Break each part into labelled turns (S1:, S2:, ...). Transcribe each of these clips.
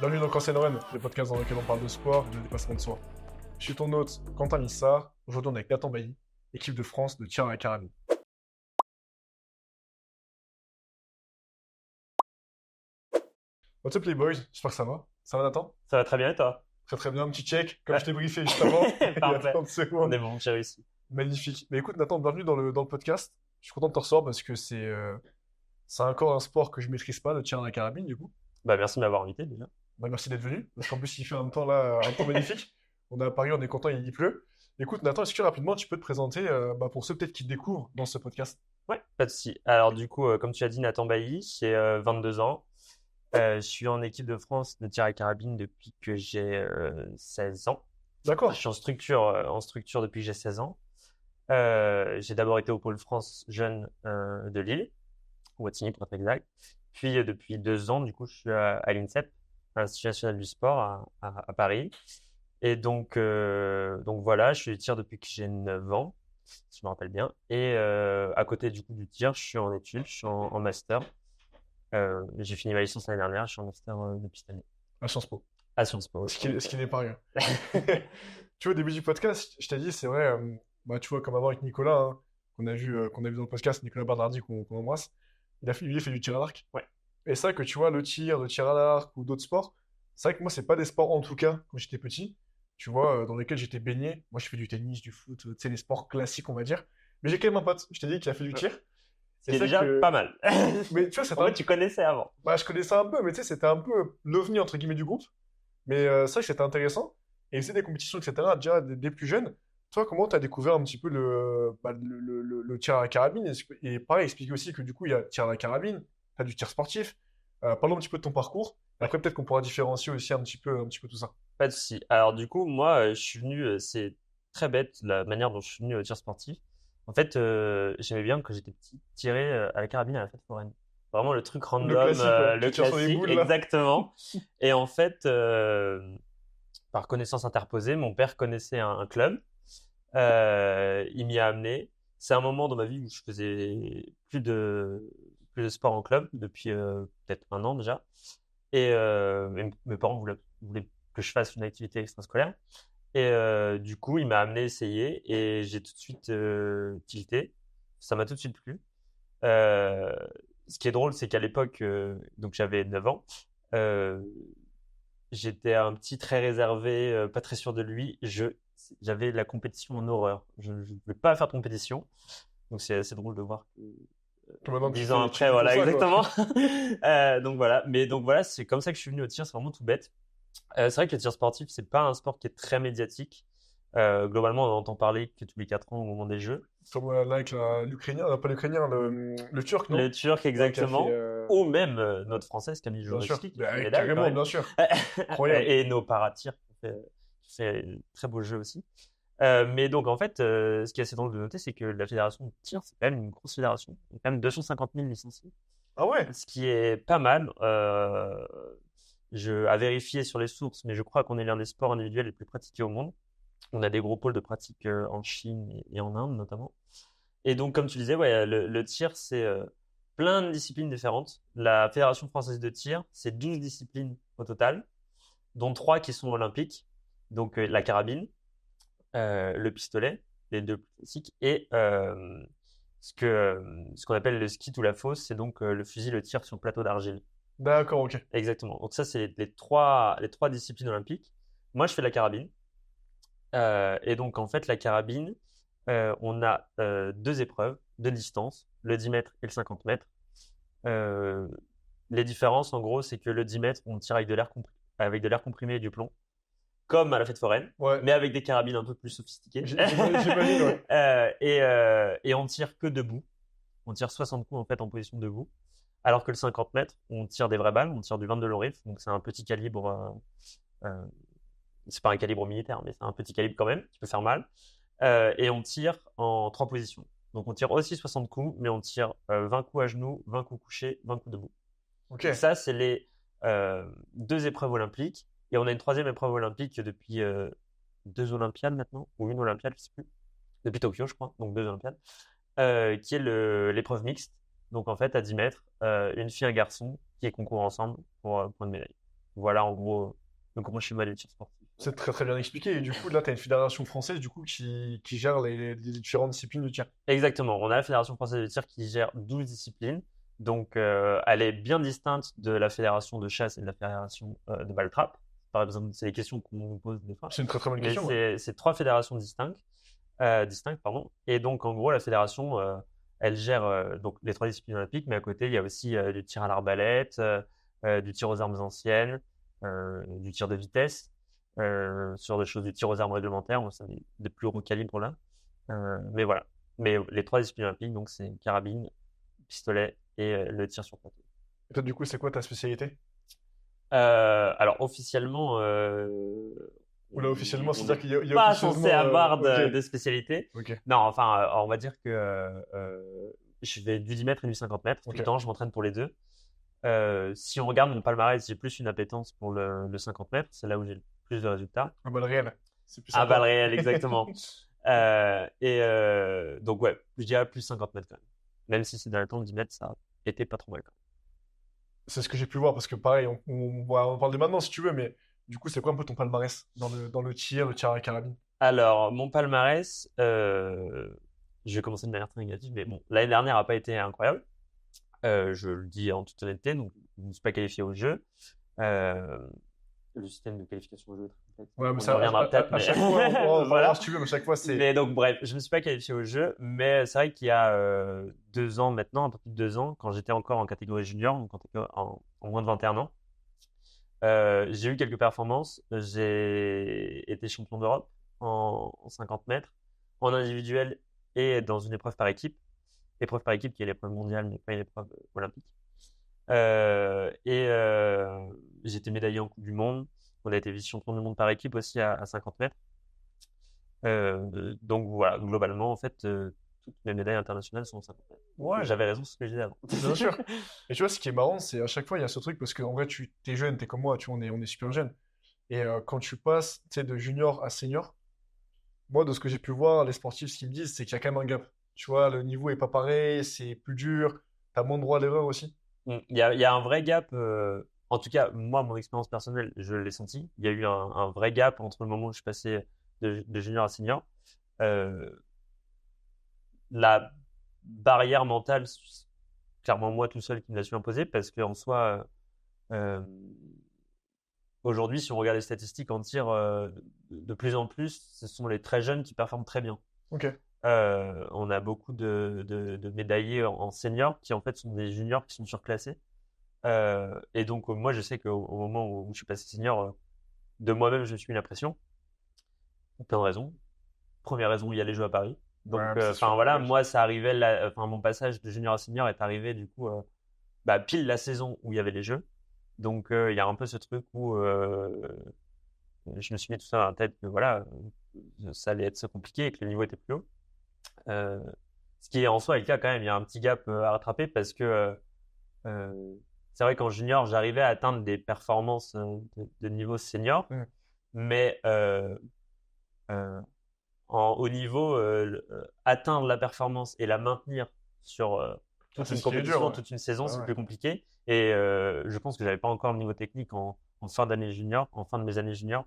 S1: Bienvenue dans Quand c'est Lorraine, le podcast dans lequel on parle de sport et de dépassement de soi. Je suis ton hôte, Quentin Lissard. Aujourd'hui, on est avec Nathan Bailly, équipe de France de tir à la carabine. What's up les boys? J'espère que ça va. Ça va Nathan?
S2: Ça va très bien et toi?
S1: Très très bien, un petit check, comme je t'ai briefé juste avant. Il y a
S2: Parfait.
S1: 30
S2: On
S1: secondes.
S2: est bon, j'ai réussi.
S1: Magnifique. Mais écoute Nathan, bienvenue dans le podcast. Je suis content de te recevoir parce que c'est encore un sport que je maîtrise pas, le tir à la carabine du coup.
S2: Bah, merci de m'avoir invité déjà.
S1: Bah, merci d'être venu, parce qu'en plus il fait un temps là, un temps magnifique. On est à Paris, on est content, il pleut. Écoute Nathan, est-ce que rapidement tu peux te présenter pour ceux peut-être qui te découvrent dans ce podcast?
S2: Ouais, pas de souci. Alors du coup, comme tu as dit, Nathan Bailly, j'ai 22 ans. Je suis en équipe de France de tir à carabine depuis que j'ai 16 ans.
S1: D'accord.
S2: Je suis en structure depuis que j'ai 16 ans. J'ai d'abord été au Pôle France jeune de Lille, ou Wattignies pour être exact. Puis depuis 2 ans, du coup, je suis à l'INSEP, à l'Institut national du sport à Paris. Et donc voilà, je fais du tir depuis que j'ai 9 ans, si je me rappelle bien. Et à côté du coup du tir, je suis en études, je suis en master. J'ai fini ma licence l'année dernière, je suis en master depuis cette année.
S1: À Sciences Po.
S2: À Sciences Po.
S1: Ce qui n'est pas rien. Tu vois, au début du podcast, je t'ai dit, c'est vrai, tu vois, comme avant avec Nicolas, hein, qu'on a vu dans le podcast, Nicolas Bernardi, qu'on embrasse, lui, il fait du tir à l'arc.
S2: Ouais.
S1: Et c'est vrai que tu vois, le tir à l'arc ou d'autres sports, c'est vrai que moi, c'est pas des sports, en tout cas, quand j'étais petit, tu vois, dans lesquels j'étais baigné. Moi, je fais du tennis, du foot, tu sais, les sports classiques, on va dire. Mais j'ai quand même un pote, je t'ai dit, qui a fait du tir.
S2: Ce qui est
S1: c'est
S2: déjà
S1: que-
S2: pas mal.
S1: Mais tu vois,
S2: En fait, tu connaissais avant.
S1: je connaissais un peu, mais tu sais, c'était un peu l'ovni, entre guillemets, du groupe. Mais c'est vrai que c'était intéressant. Et c'est des compétitions, etc., déjà des plus jeunes. Toi, comment tu as découvert un petit peu le tir à la carabine? Et pareil, explique aussi que du coup, il y a tir à la carabine, tu as du tir sportif. Parlons un petit peu de ton parcours.
S2: Ouais.
S1: Après, peut-être qu'on pourra différencier aussi un petit peu tout ça.
S2: Pas de souci. Alors du coup, moi, je suis venu, c'est très bête la manière dont je suis venu au tir sportif. En fait, j'aimais bien quand j'étais petit tirer à la carabine à la fête foraine. Vraiment le truc random,
S1: classique, ouais.
S2: le
S1: Tu tires sur les
S2: classique,
S1: boules, là.
S2: exactement. Et en fait, par connaissance interposée, mon père connaissait un club. Il m'y a amené. C'est un moment dans ma vie où je faisais plus de sport en club depuis peut-être 1 an déjà. Et mes parents voulaient que je fasse une activité extrascolaire. Et du coup, il m'a amené essayer et j'ai tout de suite tilté. Ça m'a tout de suite plu. Euh, Ce qui est drôle, c'est qu'à l'époque, donc j'avais 9 ans, euh, j'étais un petit très réservé, pas très sûr de lui. J'avais la compétition en horreur. Je ne voulais pas faire de compétition. Donc c'est assez drôle de voir que
S1: Que maintenant,
S2: 10 ans
S1: tu
S2: après,
S1: fais pour
S2: voilà,
S1: ça, quoi.
S2: exactement. Donc voilà. Mais donc voilà, c'est comme ça que je suis venu au tir. C'est vraiment tout bête. C'est vrai que le tir sportif, c'est pas un sport qui est très médiatique. Globalement, on en entend parler que tous les 4 ans au moment des Jeux.
S1: Comme là, avec l'Ukrainien, pas l'Ukrainien, le Turc, non?
S2: Le Turc,
S1: Ouais, qui a
S2: exactement.
S1: fait,
S2: Ou même notre Française Camille
S1: bien sûr.
S2: Jorowski qui
S1: Bah,
S2: fait une médaille quand
S1: carrément,
S2: même.
S1: bien sûr. Incroyable.
S2: Et nos paratirs qui fait un très beau jeu aussi. Mais donc en fait, ce qui est assez drôle de noter, c'est que la fédération de tir, c'est quand même une grosse fédération. Il y a quand même 250 000 licenciés.
S1: Ah ouais?
S2: Ce qui est pas mal. À vérifier sur les sources, mais je crois qu'on est l'un des sports individuels les plus pratiqués au monde. On a des gros pôles de pratique en Chine et en Inde notamment. Et donc, comme tu disais, ouais, le tir, c'est plein de disciplines différentes. La Fédération française de tir, c'est 12 disciplines au total, dont 3 qui sont olympiques. Donc, la carabine, le pistolet, les deux plus classiques, et ce qu'on appelle le skeet ou la fosse, c'est donc le fusil, le tir sur plateau d'argile.
S1: D'accord, ok.
S2: Exactement. Donc ça, c'est les trois disciplines olympiques. Moi, je fais la carabine. Et donc, en fait, la carabine, on a 2 épreuves de distance, le 10 mètres et le 50 mètres. Euh, les différences, en gros, c'est que le 10 mètres, on tire avec de l'air comprimé et du plomb, comme à la fête foraine,
S1: Ouais.
S2: mais avec des carabines un peu plus sophistiquées.
S1: J'imagine, ouais.
S2: Et on tire que debout. On tire 60 coups en fait en position debout. Alors que le 50 mètres, on tire des vraies balles, on tire du 22 long rifle, donc c'est un petit calibre. C'est pas un calibre militaire, mais c'est un petit calibre quand même, qui peut faire mal. Et on tire en 3 positions. Donc on tire aussi 60 coups, mais on tire 20 coups à genoux, 20 coups couchés, 20 coups debout.
S1: Ok.
S2: Donc ça, c'est les 2 épreuves olympiques. Et on a une 3e épreuve olympique depuis 2 Olympiades maintenant, ou une Olympiade, je sais plus. Depuis Tokyo, je crois, donc 2 Olympiades. Qui est l'épreuve mixte. Donc en fait, à 10 mètres, une fille et un garçon qui concourent ensemble pour une médaille. Voilà, en gros, le gros schéma des tirs sportifs.
S1: C'est très très bien expliqué. Et du coup, là, tu as une fédération française du coup, qui gère les différentes disciplines du tir.
S2: Exactement. On a la Fédération française de tir qui gère 12 disciplines. Donc, elle est bien distincte de la Fédération de chasse et de la Fédération de balle trappe. Par exemple, c'est des questions qu'on nous pose des fois.
S1: C'est une très très bonne
S2: Mais
S1: question. Ouais.
S2: c'est trois fédérations distinctes, pardon. Et donc, en gros, la fédération, elle gère donc les trois disciplines olympiques, mais à côté, il y a aussi du tir à l'arbalète, du tir aux armes anciennes, du tir de vitesse, sur des choses, du tir aux armes réglementaires. Bon, c'est des plus gros calibres là. Mais voilà. Mais les trois disciplines olympiques, donc c'est carabine, pistolet et le tir sur plateau.
S1: Et toi, du coup, c'est quoi ta spécialité?
S2: Alors officiellement,
S1: Ou là, officiellement,
S2: on
S1: c'est-à-dire
S2: n'est
S1: qu'il y a
S2: pas censé
S1: officieusement.
S2: avoir
S1: Ok,
S2: de spécialité.
S1: ok,
S2: Non, enfin, on va dire que je fais du 10 mètres et du 50 mètres tout le
S1: ok.
S2: temps. Je m'entraîne pour les deux. Si on regarde mon palmarès, j'ai plus une appétence pour le 50 mètres. C'est là où j'ai le plus de résultats.
S1: Un balle réel. C'est plus
S2: À balle
S1: sympa.
S2: réelle, exactement. Donc ouais, je dirais plus 50 mètres quand même. Même si ces derniers temps, le 10 mètres, ça était pas trop mal quand même.
S1: C'est ce que j'ai pu voir parce que pareil, on parle de maintenant si tu veux, mais du coup, c'est quoi un peu ton palmarès dans le tir à la carabine?
S2: Alors, mon palmarès, je vais commencer de manière très négative, mais bon, l'année dernière n'a pas été incroyable. Je le dis en toute honnêteté, donc je ne me suis pas qualifié au jeu. Euh, le système de qualification au jeu est très complexe.
S1: Ouais, mais
S2: On y
S1: ça,
S2: reviendra peut-être,
S1: à
S2: mais
S1: chaque fois, on pourra en
S2: voilà.
S1: revoir si tu veux, mais à chaque fois, c'est.
S2: Mais donc, bref, je ne me suis pas qualifié au jeu, mais c'est vrai qu'il y a 2 ans maintenant, un peu plus de 2 ans, quand j'étais encore en catégorie junior, donc en moins de 21 ans, j'ai eu quelques performances. J'ai été champion d'Europe en 50 mètres, en individuel et dans une épreuve par équipe. Épreuve par équipe qui est l'épreuve mondiale, mais pas une épreuve olympique. J'ai été médaillé en Coupe du Monde. On a été vice-champion du monde par équipe aussi à 50 mètres. Donc voilà, globalement, en fait, toutes mes médailles internationales sont en 50 mètres.
S1: Ouais,
S2: J'avais raison sur ce que je disais avant.
S1: bien sûr. Et tu vois, ce qui est marrant, c'est à chaque fois, il y a ce truc parce qu'en vrai, tu es jeune, t'es comme moi, tu vois, on est super jeune. Et quand tu passes, tu sais, de junior à senior, moi, de ce que j'ai pu voir, les sportifs, ce qu'ils me disent, c'est qu'il y a quand même un gap. Tu vois, le niveau est pas pareil, c'est plus dur, t'as moins de droit à l'erreur aussi.
S2: Il y a un vrai gap, en tout cas, moi, mon expérience personnelle, je l'ai senti. Il y a eu un vrai gap entre le moment où je suis passé de junior à senior. Euh, la barrière mentale, c'est clairement moi tout seul qui me l'a su imposer parce qu'en soi, euh, aujourd'hui, si on regarde les statistiques en tir, de plus en plus, ce sont les très jeunes qui performent très bien.
S1: Ok.
S2: On a beaucoup de médaillés en senior qui en fait sont des juniors qui sont surclassés. Et donc moi je sais qu'au moment où je suis passé senior, de moi-même je me suis mis la pression. Pour plein de raisons. Première raison, il y a les Jeux à Paris. Donc
S1: Ouais, c'est
S2: enfin
S1: sûr.
S2: voilà,
S1: Oui.
S2: moi ça arrivait, enfin mon passage de junior à senior est arrivé du coup bah, pile la saison où il y avait les Jeux. Donc il y a un peu ce truc où je me suis mis tout ça dans la tête que voilà, ça allait être compliqué et que le niveau était plus haut. Euh, Ce qui est en soi est le cas quand même. Il y a un petit gap à rattraper parce que c'est vrai qu'en junior, j'arrivais à atteindre des performances de niveau senior,
S1: Mm.
S2: mais euh, en haut niveau, atteindre la performance et la maintenir sur
S1: Ah,
S2: toute
S1: c'est
S2: une
S1: ce qui est dur,
S2: compétition,
S1: ouais.
S2: toute une saison,
S1: Ah
S2: c'est
S1: ouais.
S2: plus compliqué. Et je pense que j'avais pas encore le niveau technique en fin d'année junior, en fin de mes années junior,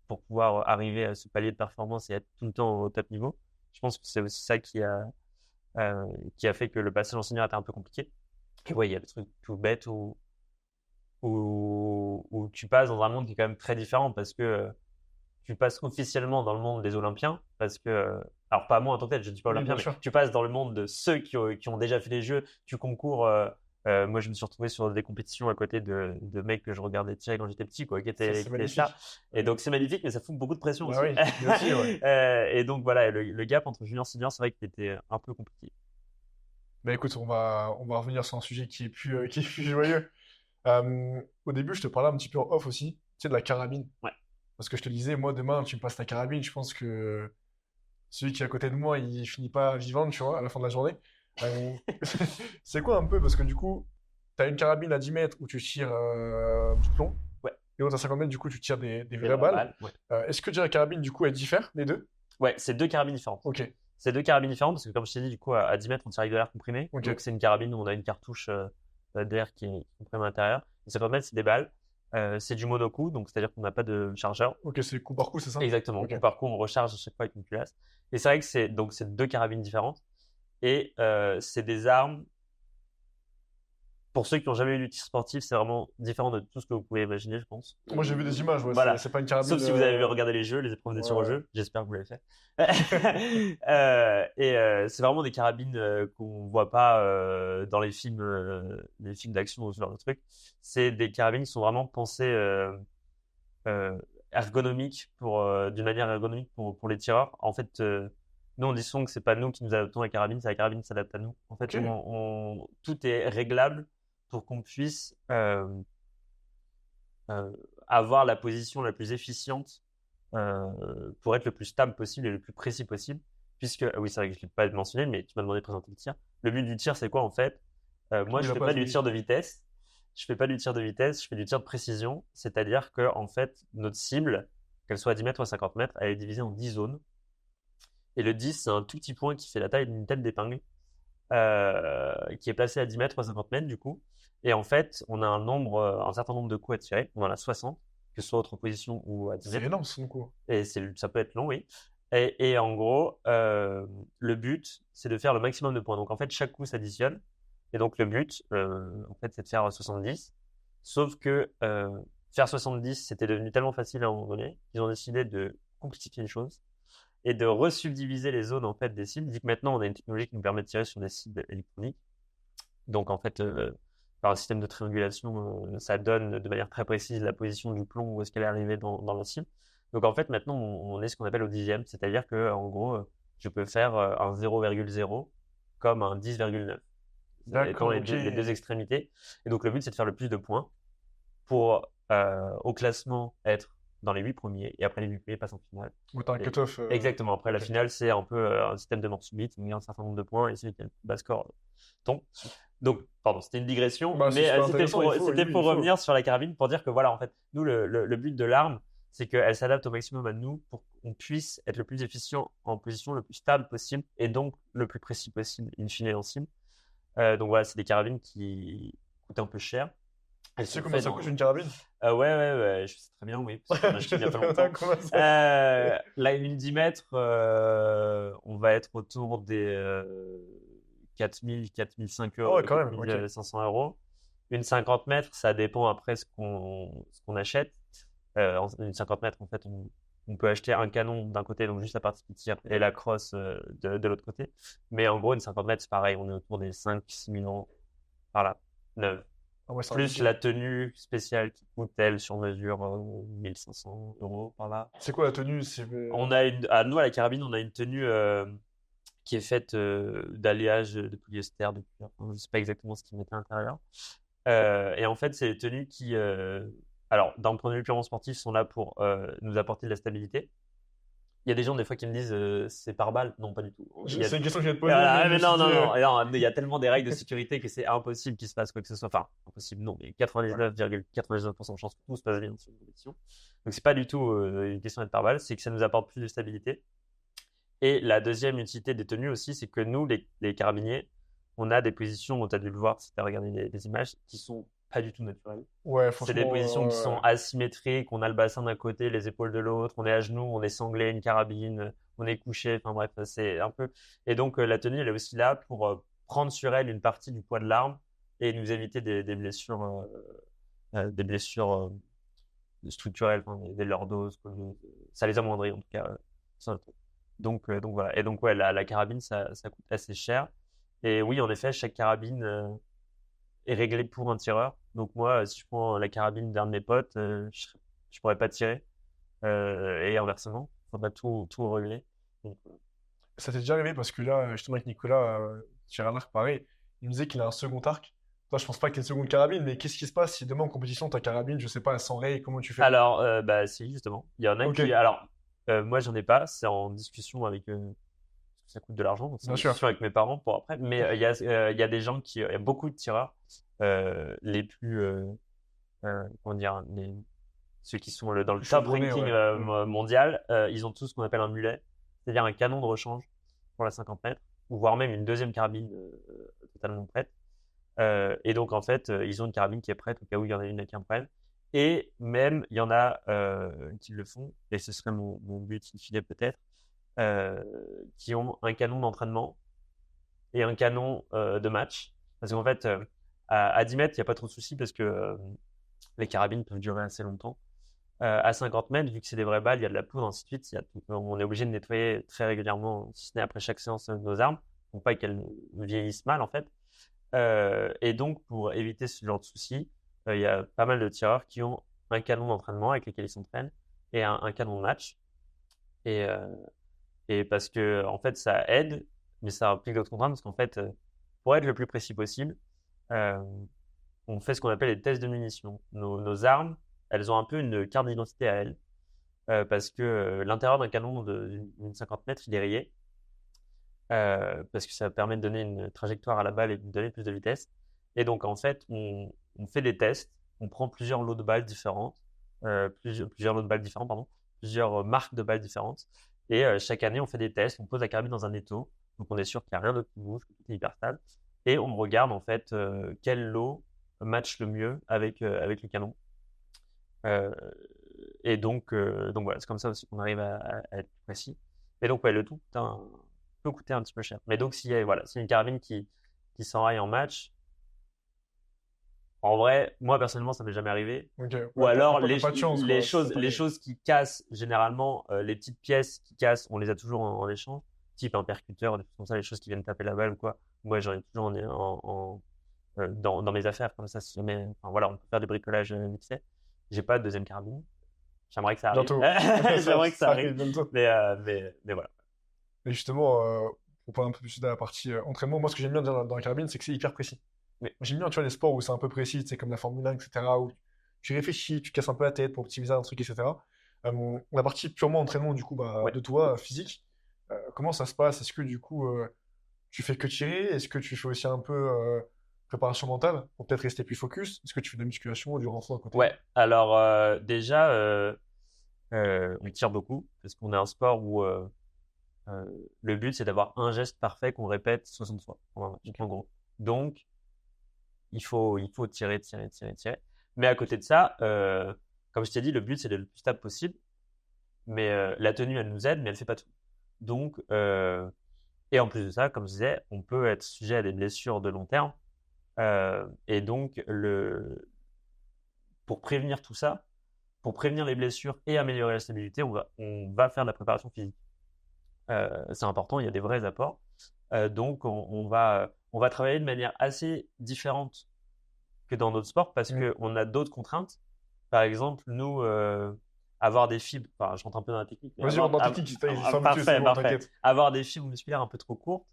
S2: pour pouvoir arriver à ce palier de performance et être tout le temps au top niveau. Je pense que c'est aussi ça qui a fait que le passage en senior était un peu compliqué. Et ouais, il y a le truc tout bête où tu passes dans un monde qui est quand même très différent parce que tu passes officiellement dans le monde des Olympiens parce que, alors pas moi en tant que tel, je ne suis pas
S1: Oui,
S2: Olympien,
S1: bien
S2: mais
S1: sûr.
S2: tu passes dans le monde de ceux qui ont déjà fait les Jeux, tu concours. Moi, je me suis retrouvé sur des compétitions à côté de mecs que je regardais tirer quand j'étais petit, quoi, qui
S1: Ça,
S2: étaient,
S1: c'est
S2: qui étaient stars.
S1: magnifique.
S2: Et donc, c'est magnifique, mais ça fout beaucoup de pression
S1: Bah
S2: aussi.
S1: oui, bien sûr, ouais.
S2: Et donc, voilà, le gap entre junior et senior, c'est vrai qu'il était un peu compliqué.
S1: Bah écoute, on va revenir sur un sujet qui est plus joyeux. Au début, je te parlais un petit peu en off aussi, tu sais, de la carabine.
S2: Ouais.
S1: Parce que je te disais, moi, demain, tu me passes ta carabine, je pense que celui qui est à côté de moi, il finit pas vivant, tu vois, à la fin de la journée. Euh, c'est quoi un peu? Parce que du coup, t'as une carabine à 10 mètres où tu tires du plomb,
S2: Ouais.
S1: et l'autre à 50 mètres, du coup, tu tires des
S2: Des
S1: vraies
S2: vraies
S1: balles.
S2: balles. Ouais.
S1: Est-ce que déjà la carabine, du coup, elle diffère, les deux?
S2: Ouais, c'est deux carabines différentes.
S1: Ok,
S2: C'est deux carabines différentes parce que, comme je t'ai dit, du coup, à 10 mètres, on tire avec de l'air comprimé.
S1: ok,
S2: Donc, c'est une carabine où on a une cartouche d'air qui est comprimée à l'intérieur. Et 50 mètres, c'est des balles. C'est du monocoup, donc c'est-à-dire qu'on n'a pas de chargeur.
S1: Ok, c'est coup par coup, c'est ça?
S2: Exactement.
S1: Ok.
S2: Coup par coup, on recharge à chaque fois avec une culasse. Et c'est vrai que c'est deux carabines différentes. Et c'est des armes. Pour ceux qui n'ont jamais eu du tir sportif, c'est vraiment différent de tout ce que vous pouvez imaginer, je pense.
S1: Moi, j'ai vu des images, ouais,
S2: Voilà.
S1: c'est pas une
S2: Sauf
S1: carabine.
S2: si vous avez regardé les jeux, les épreuves de tir au
S1: Ouais.
S2: jeu. J'espère que vous l'avez fait. C'est vraiment des carabines qu'on voit pas dans les films d'action ou ce genre de trucs. C'est des carabines qui sont vraiment pensées ergonomiques d'une manière ergonomique pour les tireurs. En fait, nous on dit souvent que c'est pas nous qui nous adaptons à la carabine, c'est la carabine qui s'adapte à nous. En fait,
S1: Ok.
S2: tout est réglable pour qu'on puisse euh, avoir la position la plus efficiente pour être le plus stable possible et le plus précis possible. Puisque, ah oui, c'est vrai que je ne l'ai pas mentionné, mais tu m'as demandé de présenter le tir. Le but du tir, c'est quoi en fait? Moi,
S1: Oui,
S2: je
S1: la
S2: fais pas
S1: base,
S2: du
S1: oui.
S2: tir de vitesse. Je fais pas du tir de vitesse, je fais du tir de précision. C'est-à-dire que, en fait, notre cible, qu'elle soit à 10 mètres ou à 50 mètres, elle est divisée en 10 zones. Et le 10, c'est un tout petit point qui fait la taille d'une tête d'épingle, qui est placé à 10 mètres ou à 50 mètres, du coup. Et en fait, on a un certain nombre de coups à tirer. On en a 60, que ce soit autre position ou à 10
S1: C'est
S2: mètres.
S1: énorme, son coup.
S2: Et ça peut être long, oui. Et en gros, le but, c'est de faire le maximum de points. Donc en fait, chaque coup s'additionne. Et donc le but, en fait, c'est de faire 70. Sauf que faire 70, c'était devenu tellement facile à un moment donné qu'ils ont décidé de complexifier les choses et de resubdiviser les zones en fait des cibles. Vu que maintenant, on a une technologie qui nous permet de tirer sur des cibles électroniques. Donc en fait, par un système de triangulation, ça donne de manière très précise la position du plomb où est-ce qu'elle est arrivée dans la cible. Donc en fait, maintenant, on est ce qu'on appelle au dixième, c'est-à-dire que en gros, je peux faire un 0,0 comme un 10,9, étant
S1: D'accord, ok.
S2: les deux extrémités. Et donc le but, c'est de faire le plus de points pour au classement être dans les 8 premiers et après les 8 premiers passent en finale.
S1: Ou t'as un
S2: Et
S1: cut-off.
S2: exactement. Après la
S1: Ok.
S2: finale, c'est un peu un système de mort subite. On gagne un certain nombre de points et celui qui a le plus bas score tombe. Donc, pardon, c'était une digression,
S1: Bah, c'est
S2: mais
S1: super intéressant, il faut,
S2: c'était
S1: oui,
S2: pour
S1: il faut.
S2: revenir sur la carabine pour dire que voilà, en fait, nous, le but de l'arme, c'est qu'elle s'adapte au maximum à nous pour qu'on puisse être le plus efficient en position, le plus stable possible et donc le plus précis possible, in fine, en cible. Donc voilà, c'est des carabines qui coûtent un peu cher. Elles
S1: Tu sais
S2: sont
S1: combien
S2: faites
S1: ça coûte
S2: dans.
S1: une carabine?
S2: Ouais, je sais très bien, oui, parce que j'en ai acheté il y a pas longtemps.
S1: Combien ça coûte?
S2: Là, une 10 mètres, on va être autour des 4000, 4005
S1: Ah ouais,
S2: euros,
S1: quand même, ok.
S2: 4500 euros. Une 50 mètres, ça dépend après ce qu'on achète. Une 50 mètres, en fait, on peut acheter un canon d'un côté, donc juste la partie qui tire, et la crosse de l'autre côté. Mais en gros, une 50 mètres, c'est pareil, on est autour des 5-6 000 euros par là, neuve.
S1: Ah ouais, c'est un
S2: Plus
S1: budget.
S2: la tenue spéciale qui coûte, elle, sur mesure, 1500 euros par là.
S1: C'est quoi la tenue?
S2: Nous, à la carabine, on a une tenue qui est faite d'alliage de polyester, de cuir. Enfin, je ne sais pas exactement ce qu'ils mettent à l'intérieur. Et en fait, c'est des tenues qui, alors, d'un point de vue purement sportif, sont là pour nous apporter de la stabilité. Il y a des gens, des fois, qui me disent c'est par balle. Non, pas du tout.
S1: C'est une question que je viens de poser, mais
S2: Voilà,
S1: je me
S2: mais
S1: suis
S2: non,
S1: dit.
S2: non, non, non, il y a tellement des règles de sécurité que c'est impossible qu'il se passe quoi que ce soit. Enfin, impossible, non, mais 99,99% de chances que tout se passe bien sur une compétition. Donc, c'est pas du tout une question d'être par balle, c'est que ça nous apporte plus de stabilité. Et la deuxième utilité des tenues aussi, c'est que nous, les carabiniers, on a des positions, tu as dû le voir si tu as regardé les images, qui sont pas du tout naturelles.
S1: Ouais,
S2: C'est des
S1: franchement,
S2: positions qui sont
S1: ouais.
S2: asymétriques, on a le bassin d'un côté, les épaules de l'autre, on est à genoux, on est sanglé, une carabine, on est couché, enfin bref, c'est un peu. Et donc la tenue, elle est aussi là pour prendre sur elle une partie du poids de l'arme et nous éviter des blessures structurelles, enfin, des lordoses, ça les amoindrit en tout cas. Sur le truc. Donc voilà. Et donc ouais, la carabine, ça coûte assez cher. Et oui, en effet, chaque carabine est réglée pour un tireur. Donc moi, si je prends la carabine d'un de mes potes, je pourrais pas tirer. Et inversement, il faudrait tout régler. Donc,
S1: Ça t'est déjà arrivé parce que là, justement, avec Nicolas, tir à l'arc, pareil, il me disait qu'il a un second arc. Toi, je pense pas qu'il ait une seconde carabine, mais qu'est-ce qui se passe si demain en compétition, ta carabine, je sais pas, elle s'enraye, comment tu fais?
S2: alors, bah si, justement. Il y en a
S1: Ok,
S2: qui. Alors, moi, j'en ai pas. C'est en discussion avec. Parce que ça coûte de l'argent, donc c'est en
S1: bien sûr.
S2: discussion avec mes parents pour après. Mais il y a des gens qui. Il y a beaucoup de tireurs. Les plus. Comment dire, ceux qui sont dans le
S1: Plus
S2: top
S1: chevronné,
S2: ranking
S1: ouais. Hmm.
S2: mondial, ils ont tous ce qu'on appelle un mulet, c'est-à-dire un canon de rechange pour la 50 mètres, ou voire même une deuxième carabine totalement prête. Et donc, en fait, ils ont une carabine qui est prête au cas où il y en a une qui est prête. Et même, il y en a qui le font, et ce serait mon but in fine peut-être, euh, qui ont un canon d'entraînement et un canon de match. Parce qu'en fait, à 10 mètres, il n'y a pas trop de soucis parce que les carabines peuvent durer assez longtemps. À 50 mètres, vu que c'est des vraies balles, il y a de la poudre, ainsi de suite, on est obligé de nettoyer très régulièrement, si ce n'est après chaque séance, nos armes, pour pas qu'elles vieillissent mal en fait. Et donc, pour éviter ce genre de soucis, il y a pas mal de tireurs qui ont un canon d'entraînement avec lequel ils s'entraînent et un canon de match. Et, euh, et parce que, en fait, ça aide, mais ça implique d'autres contraintes parce qu'en fait, pour être le plus précis possible, euh, on fait ce qu'on appelle les tests de munitions. Nos armes, elles ont un peu une carte d'identité à elles parce que l'intérieur d'un canon d'une 50 mètres, il est rayé parce que ça permet de donner une trajectoire à la balle et de donner plus de vitesse. Et donc, en fait, on fait des tests, on prend plusieurs lots de balles différentes, plusieurs lots de balles différents, pardon, plusieurs marques de balles différentes. Et chaque année, on fait des tests, on pose la carabine dans un étau, donc on est sûr qu'il n'y a rien d'autre qui bouge, que tout est hyper stable. Et on regarde en fait quel lot match le mieux avec le canon. Euh, et donc voilà, c'est comme ça aussi qu'on arrive à être précis. Et donc, ouais, le tout peut coûter un petit peu cher. Mais donc, voilà, s'il y a une carabine qui s'enraye en match, en vrai, moi personnellement, ça m'est jamais arrivé.
S1: Ok,
S2: Ou
S1: ouais,
S2: alors,
S1: t'as pas de chance, quoi. Ça
S2: les
S1: t'arrive.
S2: choses qui cassent, généralement, les petites pièces qui cassent, on les a toujours en échange, type un percuteur, des choses comme ça, les choses qui viennent taper la balle ou quoi. Moi, j'en ai toujours dans mes affaires, comme ça, si jamais, enfin voilà, on peut faire des bricolages vite fait. J'ai pas de deuxième carabine. J'aimerais que ça arrive.
S1: Bientôt.
S2: J'aimerais que ça
S1: Ça
S2: arrive.
S1: arrive bientôt.
S2: Mais voilà.
S1: Et justement, pour parler un peu plus de la partie entraînement, moi, ce que j'aime bien dans la carabine, c'est que c'est hyper précis.
S2: Mais,
S1: J'aime bien, tu vois, les sports où c'est un peu précis, c'est comme la Formule 1, etc., où tu réfléchis, tu casses un peu la tête pour optimiser un truc, etc. La partie purement entraînement, du coup, bah,
S2: ouais.
S1: de toi, physique, comment ça se passe? Est-ce que, du coup, tu fais que tirer? Est-ce que tu fais aussi un peu préparation mentale pour peut-être rester plus focus? Est-ce que tu fais de la musculation, du renfort à côté?
S2: Ouais. Alors, déjà, on tire beaucoup parce qu'on a un sport où euh, le but, c'est d'avoir un geste parfait qu'on répète 60 fois en un match,
S1: Ok.
S2: en gros. Donc, il faut tirer, tirer, tirer, tirer. Mais à côté de ça, comme je t'ai dit, le but, c'est d'être le plus stable possible. Mais la tenue, elle nous aide, mais elle fait pas tout. Donc, et en plus de ça, comme je disais, on peut être sujet à des blessures de long terme. Et donc, pour prévenir tout ça, pour prévenir les blessures et améliorer la stabilité, on va faire de la préparation physique. C'est important, il y a des vrais apports. Donc, on va travailler de manière assez différente que dans d'autres sports parce
S1: Mm.
S2: qu'on a d'autres contraintes. Par exemple, nous, avoir des fibres, enfin, je rentre un peu dans la technique, mais
S1: Vas-y, on rentre dans la technique, ils sont habitués, c'est
S2: parfait,
S1: bon,
S2: parfait.
S1: t'inquiète.
S2: Avoir des fibres musculaires un peu trop courtes,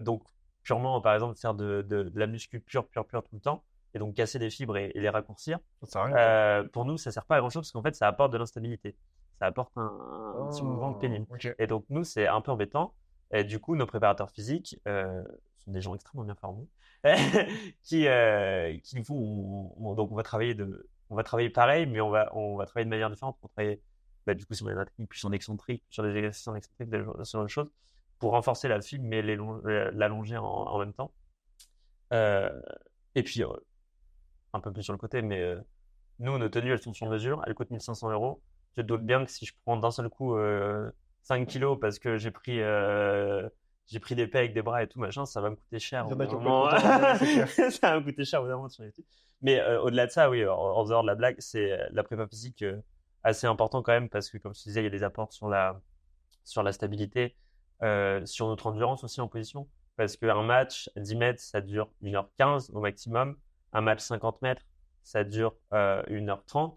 S2: donc purement, par exemple, faire de la muscu pure tout le temps, et donc casser des fibres et les raccourcir,
S1: Ça sert à rien, quoi.
S2: pour nous, ça sert pas à grand-chose parce qu'en fait, ça apporte de l'instabilité. Ça apporte un petit mouvement
S1: Ah,
S2: pénible.
S1: ok.
S2: Et donc, nous, c'est un peu embêtant. Et du coup, nos préparateurs physiques sont des gens extrêmement bien formés qui font. Donc, on va travailler pareil, mais on va travailler de manière différente. On va travailler, bah, du coup, sur les techniques, puis en excentrique, sur des exercices en excentrique, ce genre de choses, pour renforcer la fibre, mais l'allonger en même temps. Euh, et puis, un peu plus sur le côté, mais nous, nos tenues, elles sont sur mesure, elles coûtent 1 500 euros. Je te doute bien que si je prends d'un seul coup 5 kilos parce que j'ai pris des pecs avec des bras et tout, machin, ça va me coûter cher
S1: Il y
S2: au
S1: en a
S2: bout d'un
S1: qui vont pas être
S2: moment.
S1: contents, ouais, c'est clair.
S2: Ça va me coûter cher au bout d'un moment sur les trucs. Mais au-delà de ça, oui, en dehors de la blague, c'est la prépa physique assez important quand même parce que, comme je te disais, il y a des apports sur la stabilité, sur notre endurance aussi en position. Parce qu'un match 10 mètres, ça dure 1h15 au maximum. Un match 50 mètres, ça dure 1h30.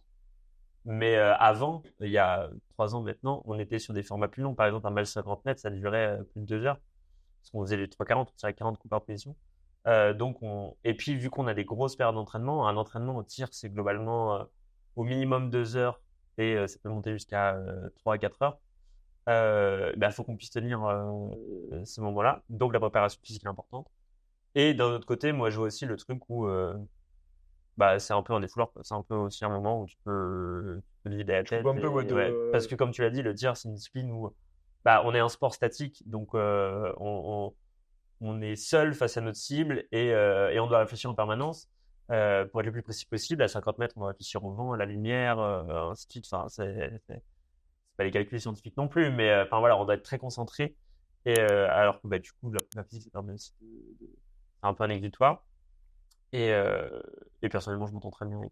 S2: Mais avant, il y a 3 ans maintenant, on était sur des formats plus longs. Par exemple, un match 50 mètres, ça durait plus de 2 heures. Parce qu'on faisait les 3,40, on tirait 40 coups par position. Et puis, vu qu'on a des grosses périodes d'entraînement, un entraînement au tir, c'est globalement au minimum 2 heures et ça peut monter jusqu'à 3 à 4 heures. Bah, faut qu'on puisse tenir ces moments-là. Donc, la préparation physique est importante. Et d'un autre côté, moi, je vois aussi le truc où bah, c'est un peu un défouloir, quoi. C'est un peu aussi un moment où tu peux te vider la
S1: Je coupe
S2: tête.
S1: un peu, ouais,
S2: Ouais. Parce
S1: de...
S2: que, comme tu l'as dit, le tir, c'est une discipline où bah, on est un sport statique. Donc, on est seul face à notre cible et on doit réfléchir en permanence. pour être le plus précis possible. À 50 mètres, on va réfléchir au vent, à la lumière, ainsi de suite. Enfin, c'est pas les calculs scientifiques non plus, mais enfin voilà, on doit être très concentré. Et alors que bah, du coup, la physique, ça permet aussi c'est un peu un exutoire. Et, euh, et personnellement, je m'entends très bien avec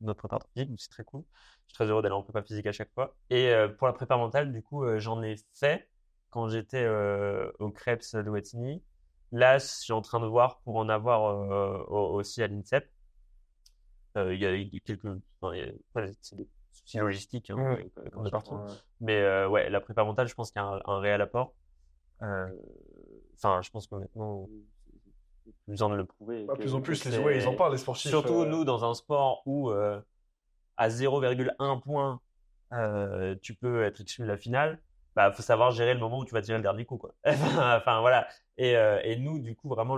S2: notre préparateur physique, donc c'est très cool. Je suis très heureux d'aller en prépa physique à chaque fois. Et pour la prépa mentale, du coup, j'en ai fait quand j'étais au Krebs de Wattignies. Là, je suis en train de voir pour en avoir aussi à l'INSEP. Il y a quelques, enfin, ouais, c'est des soucis logistiques hein,
S1: Ouais.
S2: comme de partout.
S1: Ouais.
S2: Mais ouais, la prépa mentale, je pense qu'il y a un réel apport. Euh, Enfin, je pense que maintenant, plus besoin de le prouver
S1: Bah, de plus en
S2: que
S1: plus, ouais, ils en
S2: c'est
S1: parlent, les sportifs.
S2: surtout nous dans un sport où à 0,1 point tu peux être exclu de la finale. Bah, faut savoir gérer le moment où tu vas tirer le dernier coup, quoi. Enfin, voilà. Et nous, du coup, vraiment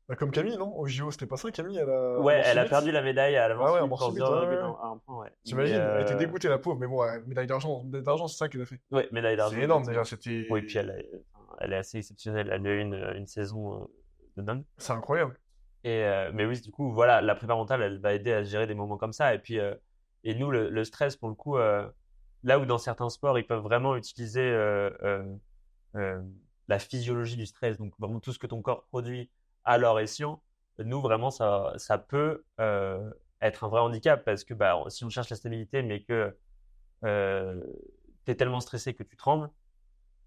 S1: Bah, comme Camille, non? Au JO, c'était pas ça, Camille, elle a
S2: ouais,
S1: mort
S2: elle a
S1: subite?
S2: perdu la médaille à la
S1: Ah
S2: manche
S1: ouais, en
S2: sup
S1: mort
S2: pour
S1: subite, ouais, ouais.
S2: 0,1 point, ouais. Mais
S1: T'imagines, elle était dégoûtée, la pauvre, mais bon, ouais, médaille d'argent, c'est ça qu'il a fait.
S2: ouais, médaille
S1: C'est
S2: d'argent,
S1: énorme déjà,
S2: exactement.
S1: c'était.
S2: Oui, puis elle est assez exceptionnelle. Elle a eu une saison de dingue.
S1: C'est incroyable.
S2: Mais oui, du coup, voilà, la prépa mentale, elle va aider à gérer des moments comme ça. Et puis, et nous, le stress, pour le coup, là où dans certains sports, ils peuvent vraiment utiliser euh, la physiologie du stress, donc vraiment tout ce que ton corps produit à leur escient, nous, vraiment, ça peut être un vrai handicap parce que bah, si on cherche la stabilité, mais que tu es tellement stressé que tu trembles,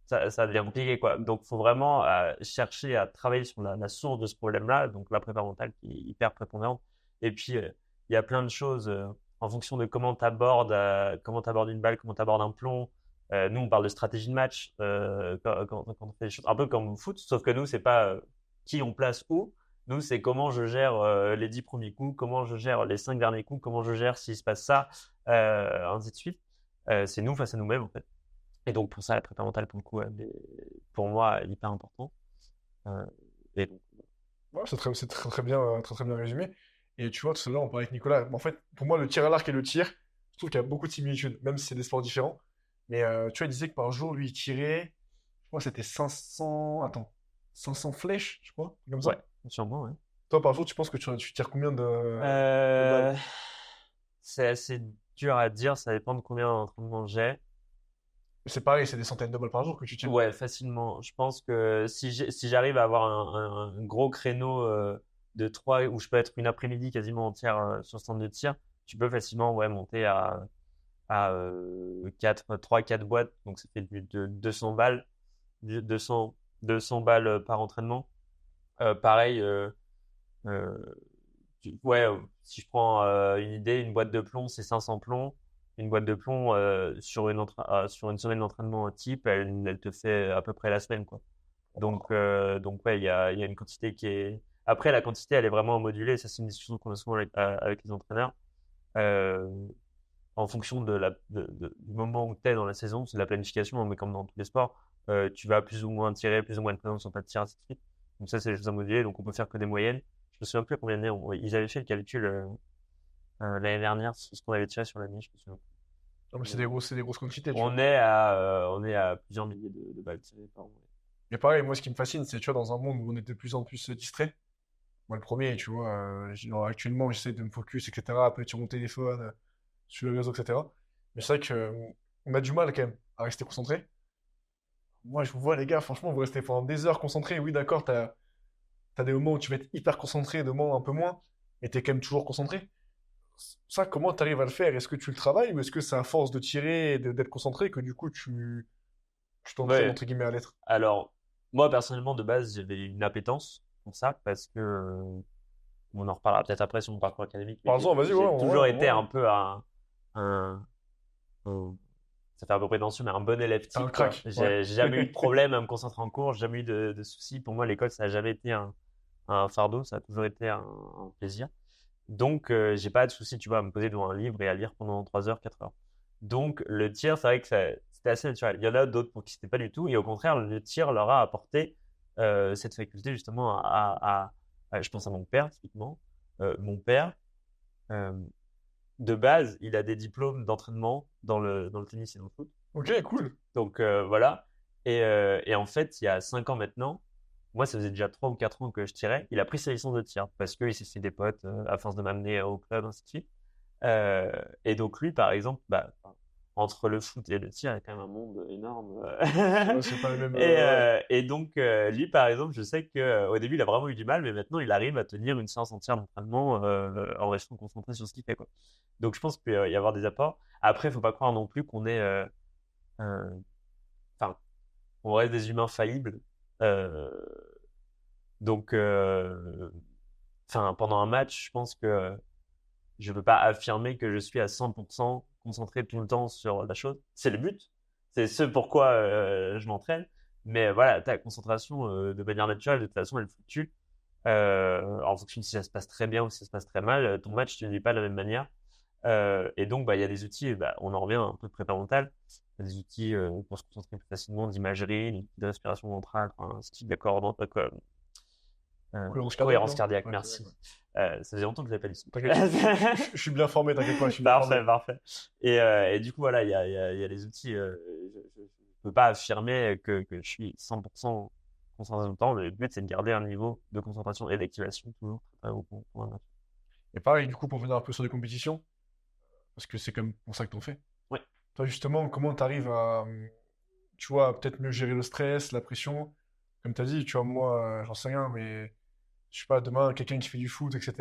S2: ça devient compliqué, quoi. Donc, il faut vraiment chercher à travailler sur la source de ce problème-là, donc la prépa mentale qui est hyper prépondérante. Et puis, il y a plein de choses en fonction de comment t'abordes une balle, comment t'abordes un plomb. Nous, on parle de stratégie de match quand on fait des choses un peu comme au foot, sauf que nous, c'est pas qui on place où. Nous, c'est comment je gère les 10 premiers coups, comment je gère les 5 derniers coups, comment je gère s'il se passe ça, ainsi de suite. C'est nous face à nous-mêmes, en fait. Et donc pour ça, la prépa mentale, pour le coup, elle est, pour moi, elle est hyper important. Euh, et donc,
S1: Ouais, c'est très, très, très bien résumé. Et tu vois, tout à l'heure, on parlait avec Nicolas. En fait, pour moi, le tir à l'arc et le tir, je trouve qu'il y a beaucoup de similitudes, même si c'est des sports différents. Mais tu vois, il disait que par jour, lui, il tirait, je crois que c'était 500, attends, 500 flèches, je crois, comme
S2: ouais,
S1: ça.
S2: sûrement, ouais.
S1: Toi, par jour, tu penses que tu tires combien de balles?
S2: Euh, c'est assez dur à dire, ça dépend de combien d'entraînement j'ai.
S1: C'est pareil, c'est des centaines de balles par jour que tu tires.
S2: Ouais, facilement. Je pense que si j'arrive à avoir un gros créneau de 3 où je peux être une après-midi quasiment entière sur stand de tir, tu peux facilement ouais, monter à 3-4 boîtes, donc ça fait de 200 balles, 200 balles par entraînement. Pareil, euh, ouais, si je prends une idée, une boîte de plomb, c'est 500 plombs. Une boîte de plomb sur une semaine d'entraînement type, elle te fait à peu près la semaine, quoi. Donc ouais, il y a une quantité qui est. Après, la quantité, elle est vraiment modulée. Ça, c'est une discussion qu'on a souvent avec les entraîneurs. Euh, En fonction du moment où tu es dans la saison, c'est de la planification, hein, mais comme dans tous les sports, tu vas plus ou moins tirer, plus ou moins de présence sur ta tir, ainsi de suite. Donc ça, c'est des choses à moduler, donc on peut faire que des moyennes. Je me souviens plus à combien d'années ils avaient fait le calcul l'année dernière, ce qu'on avait tiré sur l'année, je me souviens plus.
S1: Non, mais
S2: Mais
S1: c'est des grosses quantités, tu vois.
S2: on est à plusieurs milliers de balles tirées par an.
S1: Et pareil, moi, ce qui me fascine, c'est, tu vois, dans un monde où on est de plus en plus distrait. Moi, le premier, tu vois, genre, actuellement, j'essaie de me focus, etc., un peu sur mon téléphone, sur les réseaux, etc. Mais c'est vrai que, on a du mal, quand même, à rester concentré. Moi, je vous vois, les gars, franchement, vous restez pendant des heures concentrés. Oui, d'accord, t'as des moments où tu vas être hyper concentré, des moments un peu moins, mais t'es quand même toujours concentré. Ça, comment t'arrives à le faire? Est-ce que tu le travailles ou est-ce que c'est à force de tirer et d'être concentré que du coup, tu t'entraînes,
S2: Ouais,
S1: entre guillemets, à l'être?
S2: alors, moi, personnellement, de base, j'avais une appétence pour ça, parce que, on en reparlera peut-être après sur mon parcours académique, mais
S1: Parle-en, vas-y, ouais,
S2: j'ai toujours été
S1: ouais.
S2: un peu un, un- ça fait un peu prétentieux, mais un bon élève
S1: T'as un
S2: type, quoi.
S1: crack, ouais.
S2: J'ai jamais eu de problème à me concentrer en cours, j'ai jamais eu de soucis. Pour moi, l'école, ça n'a jamais été un fardeau, ça a toujours été un plaisir. Donc, j'ai pas de soucis, tu vois, à me poser devant un livre et à lire pendant 3 heures, 4 heures. Donc, le tir, c'est vrai que c'était assez naturel. Il y en a d'autres pour qui c'était pas du tout, et au contraire, le tir leur a apporté cette faculté justement je pense à mon père, typiquement. Mon père, euh, de base, il a des diplômes d'entraînement dans le tennis et dans le foot.
S1: Ok, cool.
S2: Donc voilà. Et en fait, il y a 5 ans maintenant, moi, ça faisait déjà 3 ou 4 ans que je tirais. Il a pris sa licence de tir parce qu'il s'est fait des potes à force de m'amener au club, ainsi de suite. Euh, et donc lui, par exemple, bah, entre le foot et le tir, il y a quand même un monde énorme.
S1: Ouais, c'est pas les mêmes. Ouais.
S2: Et donc lui, par exemple, je sais que au début, il a vraiment eu du mal, mais maintenant, il arrive à tenir une séance entière d'entraînement en restant concentré sur ce qu'il fait, quoi. Donc je pense qu'il peut y avoir des apports. Après, il faut pas croire non plus qu'on est, un- enfin, on reste des humains faillibles. Euh, donc, enfin, pendant un match, je pense que je ne peux pas affirmer que je suis à 100% concentré tout le temps sur la chose. C'est le but. C'est ce pourquoi je m'entraîne. Mais voilà, ta concentration de manière naturelle, de toute façon, elle fluctue. En fonction de si ça se passe très bien ou si ça se passe très mal, ton match, tu ne vis pas de la même manière. Et donc, bah, il y a des outils, bah, on en revient un peu de prépa mentale. Il y a des outils pour se concentrer plus facilement, d'imagerie, de respiration ventrale, un style de
S1: Cohérence cardiaque,
S2: cohérence
S1: non?
S2: cardiaque,
S1: Ouais, cardiaque,
S2: merci.
S1: ouais.
S2: Ça faisait longtemps que je l'appelle ici.
S1: T'inquiète, je suis bien formé, t'inquiète pas, je suis bien formé.
S2: Parfait, parfait. Et du coup, voilà, il y a les outils. Je ne peux pas affirmer que je suis 100% concentré tout le temps. Le but, c'est de garder un niveau de concentration et d'activation toujours très haut pour un match.
S1: Et pareil, du coup, pour venir un peu sur des compétitions, parce que c'est comme pour ça que t'en fais.
S2: Oui.
S1: Toi, justement, comment t'arrives à, tu vois, peut-être mieux gérer le stress, la pression? Comme t'as dit, tu vois, moi, j'en sais rien, mais je sais pas, demain, quelqu'un qui fait du foot, etc.,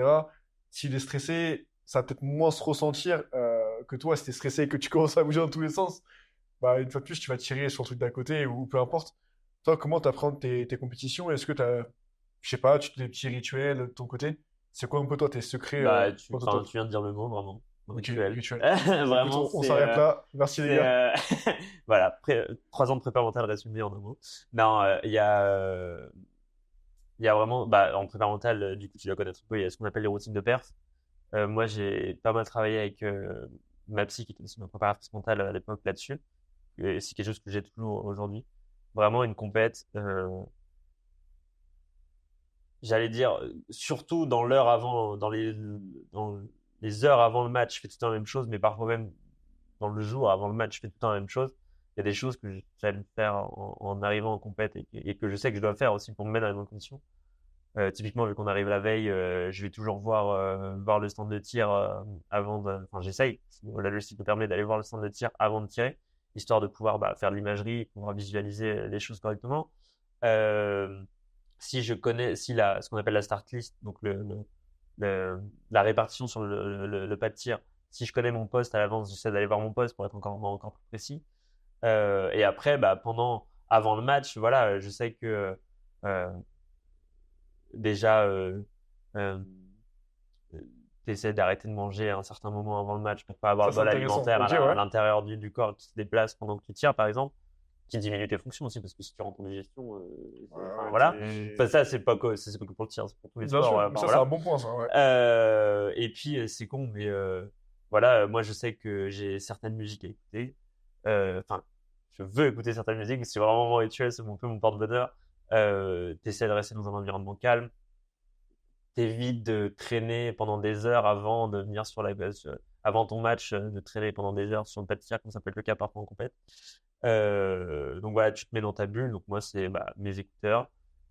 S1: s'il est stressé, ça va peut-être moins se ressentir que toi, si t'es stressé et que tu commences à bouger dans tous les sens. Bah, une fois de plus, tu vas tirer sur le truc d'à côté ou peu importe. Toi, comment t'apprends tes compétitions? Est-ce que t'as, je sais pas, tu as des petits rituels de ton côté? C'est quoi un peu toi tes secrets
S2: Bah,
S1: pour ton
S2: enfin,
S1: top?
S2: tu viens de dire le mot, vraiment.
S1: Ok,
S2: Rituel.
S1: rituel. Écoute,
S2: Vraiment,
S1: on s'arrête là. Merci les
S2: c'est,
S1: gars.
S2: voilà, 3 ans de prépa mentale résumé en un mot. Non, il y a vraiment, bah, en prépa mentale, du coup, tu dois connaître un peu, il y a ce qu'on appelle les routines de perf. Moi, j'ai pas mal travaillé avec ma psy, qui était aussi ma préparatrice mentale à l'époque là-dessus. Et c'est quelque chose que j'ai toujours aujourd'hui. Vraiment une compète, j'allais dire, surtout dans l'heure avant, dans les heures avant le match, je fais tout le temps la même chose, mais parfois même dans le jour avant le match, je fais tout le temps la même chose. Il y a des choses que j'aime faire en arrivant en compète et que je sais que je dois faire aussi pour me mettre dans les bonnes conditions. Typiquement, vu qu'on arrive la veille, je vais toujours voir le stand de tir enfin, j'essaye, si la logistique me permet d'aller voir le stand de tir avant de tirer, histoire de pouvoir bah, faire de l'imagerie, pouvoir visualiser les choses correctement. Euh, si je connais, si ce qu'on appelle la start list, donc la répartition sur le pas de tir, si je connais mon poste à l'avance, j'essaie d'aller voir mon poste pour être encore plus précis. Et après, bah, avant le match, voilà, je sais que euh, déjà, euh, tu essaies d'arrêter de manger à un certain moment avant le match pour pas avoir
S1: Ça,
S2: le
S1: c'est
S2: bol
S1: intéressant.
S2: alimentaire
S1: Ok,
S2: à
S1: ouais.
S2: l'intérieur du corps qui se déplace pendant que tu tires, par exemple, qui diminue tes fonctions aussi, parce que si tu rentres en digestion,
S1: Ouais,
S2: enfin,
S1: ouais,
S2: voilà. Enfin, ça, c'est pas que pour le tir, c'est pour tous les
S1: Bien
S2: sports,
S1: sûr, mais
S2: enfin,
S1: ça, c'est un
S2: voilà.
S1: bon point, ça, ouais.
S2: Et puis, c'est con, mais voilà, moi, je sais que j'ai certaines musiques à écouter. Enfin, je veux écouter certaines musiques, c'est vraiment mon rituel, c'est un peu mon porte-bonheur. T'essaies de rester dans un environnement calme, t'évites de traîner pendant des heures avant de venir sur la base, avant ton match, de traîner pendant des heures sur le pas de tir, comme ça peut être le cas parfois en compète. Donc voilà, tu te mets dans ta bulle. Donc moi, c'est bah, mes écouteurs.